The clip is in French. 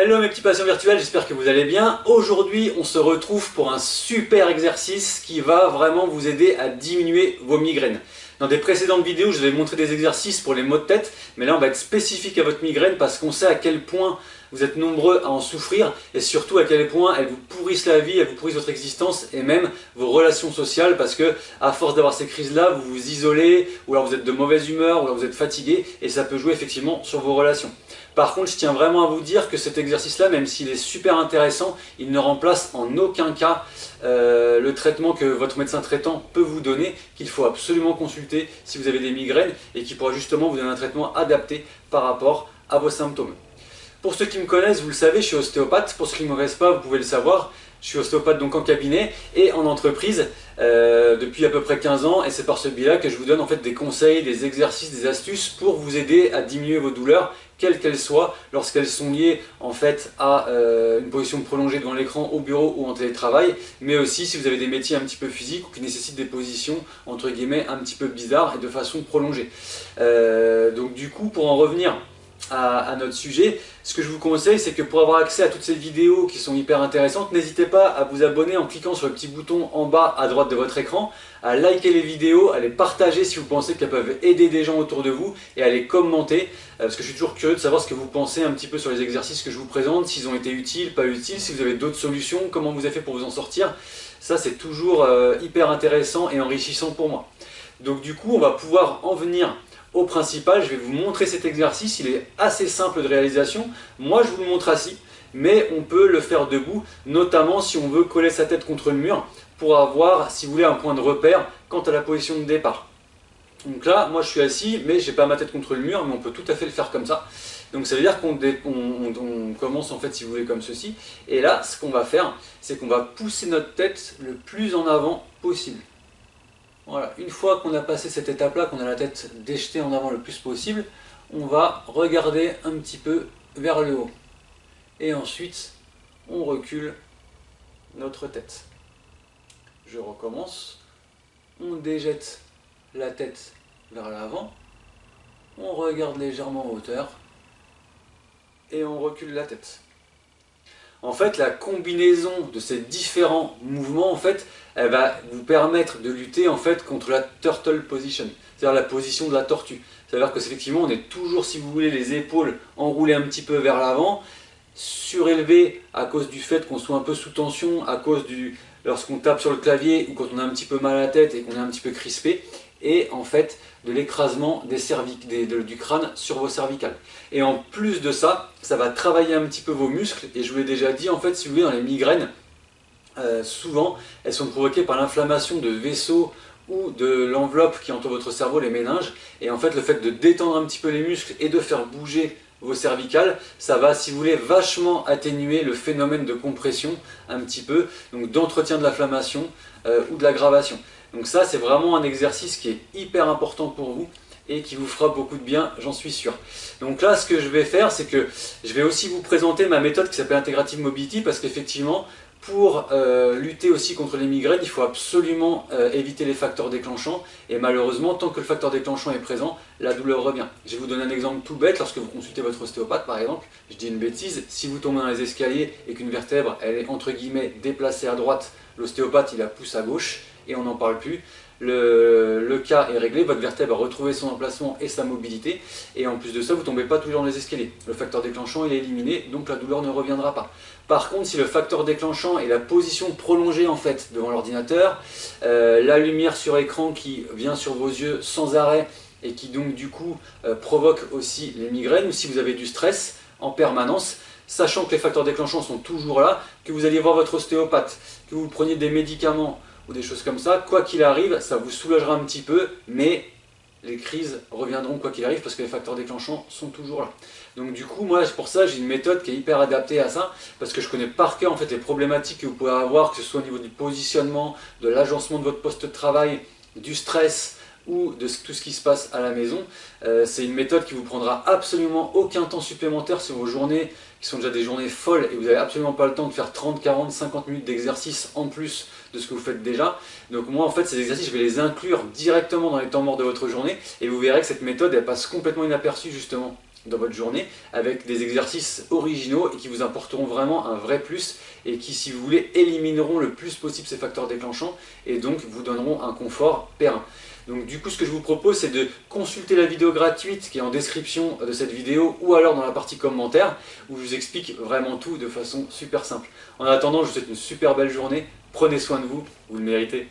Hello mes petits patients virtuels, j'espère que vous allez bien. Aujourd'hui, on se retrouve pour un super exercice qui va vraiment vous aider à diminuer vos migraines. Dans des précédentes vidéos, je vous avais montré des exercices pour les maux de tête, mais là on va être spécifique à votre migraine parce qu'on sait à quel point vous êtes nombreux à en souffrir et surtout à quel point elles vous pourrissent la vie, elles vous pourrissent votre existence et même vos relations sociales parce que à force d'avoir ces crises-là, vous vous isolez ou alors vous êtes de mauvaise humeur ou alors vous êtes fatigué et ça peut jouer effectivement sur vos relations. Par contre, je tiens vraiment à vous dire que cet exercice-là, même s'il est super intéressant, il ne remplace en aucun cas le traitement que votre médecin traitant peut vous donner, qu'il faut absolument consulter si vous avez des migraines et qui pourra justement vous donner un traitement adapté par rapport à vos symptômes. Pour ceux qui me connaissent, vous le savez, je suis ostéopathe. Pour ceux qui ne me connaissent pas, vous pouvez le savoir. Je suis ostéopathe donc en cabinet et en entreprise depuis à peu près 15 ans et c'est par ce biais-là que je vous donne en fait des conseils, des exercices, des astuces pour vous aider à diminuer vos douleurs, quelles qu'elles soient, lorsqu'elles sont liées en fait à une position prolongée devant l'écran au bureau ou en télétravail, mais aussi si vous avez des métiers un petit peu physiques ou qui nécessitent des positions entre guillemets un petit peu bizarres et de façon prolongée. Donc du coup, pour en revenir à notre sujet, ce que je vous conseille, c'est que pour avoir accès à toutes ces vidéos qui sont hyper intéressantes, n'hésitez pas à vous abonner en cliquant sur le petit bouton en bas à droite de votre écran, à liker les vidéos, à les partager si vous pensez qu'elles peuvent aider des gens autour de vous et à les commenter, parce que je suis toujours curieux de savoir ce que vous pensez un petit peu sur les exercices que je vous présente, s'ils ont été utiles, pas utiles, si vous avez d'autres solutions, comment vous avez fait pour vous en sortir. Ça, c'est toujours hyper intéressant et enrichissant pour moi. Donc du coup, on va pouvoir en venir au principal. Je vais vous montrer cet exercice, il est assez simple de réalisation. Moi je vous le montre assis, mais on peut le faire debout, notamment si on veut coller sa tête contre le mur pour avoir, si vous voulez, un point de repère quant à la position de départ. Donc là, moi je suis assis, mais j'ai pas ma tête contre le mur, mais on peut tout à fait le faire comme ça. Donc ça veut dire qu'on commence en fait, si vous voulez, comme ceci. Et là, ce qu'on va faire, c'est qu'on va pousser notre tête le plus en avant possible. Voilà, une fois qu'on a passé cette étape-là, qu'on a la tête déjetée en avant le plus possible, on va regarder un petit peu vers le haut. Et ensuite, on recule notre tête. Je recommence. On déjette la tête vers l'avant. On regarde légèrement en hauteur. Et on recule la tête. En fait, la combinaison de ces différents mouvements, en fait, elle va vous permettre de lutter en fait contre la turtle position, c'est-à-dire la position de la tortue. C'est-à-dire que effectivement, on est toujours, si vous voulez, les épaules enroulées un petit peu vers l'avant, surélevées à cause du fait qu'on soit un peu sous tension, à cause lorsqu'on tape sur le clavier ou quand on a un petit peu mal à la tête et qu'on est un petit peu crispé, et en fait de l'écrasement du crâne sur vos cervicales. Et en plus de ça, ça va travailler un petit peu vos muscles, et je vous l'ai déjà dit, en fait, si vous voulez, dans les migraines, souvent, elles sont provoquées par l'inflammation de vaisseaux ou de l'enveloppe qui entoure votre cerveau, les méninges, et en fait, le fait de détendre un petit peu les muscles et de faire bouger vos cervicales, ça va, si vous voulez, vachement atténuer le phénomène de compression, un petit peu, donc d'entretien de l'inflammation ou de l'aggravation. Donc ça, c'est vraiment un exercice qui est hyper important pour vous et qui vous fera beaucoup de bien, j'en suis sûr. Donc là, ce que je vais faire, c'est que je vais aussi vous présenter ma méthode qui s'appelle Integrative Mobility, parce qu'effectivement, pour lutter aussi contre les migraines, il faut absolument éviter les facteurs déclenchants, et malheureusement, tant que le facteur déclenchant est présent, la douleur revient. Je vais vous donner un exemple tout bête. Lorsque vous consultez votre ostéopathe par exemple, je dis une bêtise, si vous tombez dans les escaliers et qu'une vertèbre elle est entre guillemets déplacée à droite, l'ostéopathe il la pousse à gauche et on n'en parle plus. Le cas est réglé, votre vertèbre a retrouvé son emplacement et sa mobilité, et en plus de ça, vous ne tombez pas toujours dans les escaliers. Le facteur déclenchant il est éliminé, donc la douleur ne reviendra pas. Par contre, si le facteur déclenchant est la position prolongée en fait devant l'ordinateur, la lumière sur écran qui vient sur vos yeux sans arrêt et qui donc du coup provoque aussi les migraines, ou si vous avez du stress en permanence, sachant que les facteurs déclenchants sont toujours là, que vous alliez voir votre ostéopathe, que vous preniez des médicaments ou des choses comme ça, quoi qu'il arrive, ça vous soulagera un petit peu, mais les crises reviendront quoi qu'il arrive parce que les facteurs déclenchants sont toujours là. Donc du coup, moi, pour ça, j'ai une méthode qui est hyper adaptée à ça, parce que je connais par cœur en fait les problématiques que vous pouvez avoir, que ce soit au niveau du positionnement, de l'agencement de votre poste de travail, du stress, ou de tout ce qui se passe à la maison. C'est une méthode qui vous prendra absolument aucun temps supplémentaire sur vos journées, qui sont déjà des journées folles, et vous n'avez absolument pas le temps de faire 30, 40, 50 minutes d'exercice en plus de ce que vous faites déjà. Donc moi en fait ces exercices je vais les inclure directement dans les temps morts de votre journée, et vous verrez que cette méthode elle passe complètement inaperçue justement dans votre journée avec des exercices originaux et qui vous apporteront vraiment un vrai plus et qui, si vous voulez, élimineront le plus possible ces facteurs déclenchants et donc vous donneront un confort périn. Donc du coup, ce que je vous propose, c'est de consulter la vidéo gratuite qui est en description de cette vidéo ou alors dans la partie commentaires où je vous explique vraiment tout de façon super simple. En attendant, je vous souhaite une super belle journée, prenez soin de vous, vous le méritez.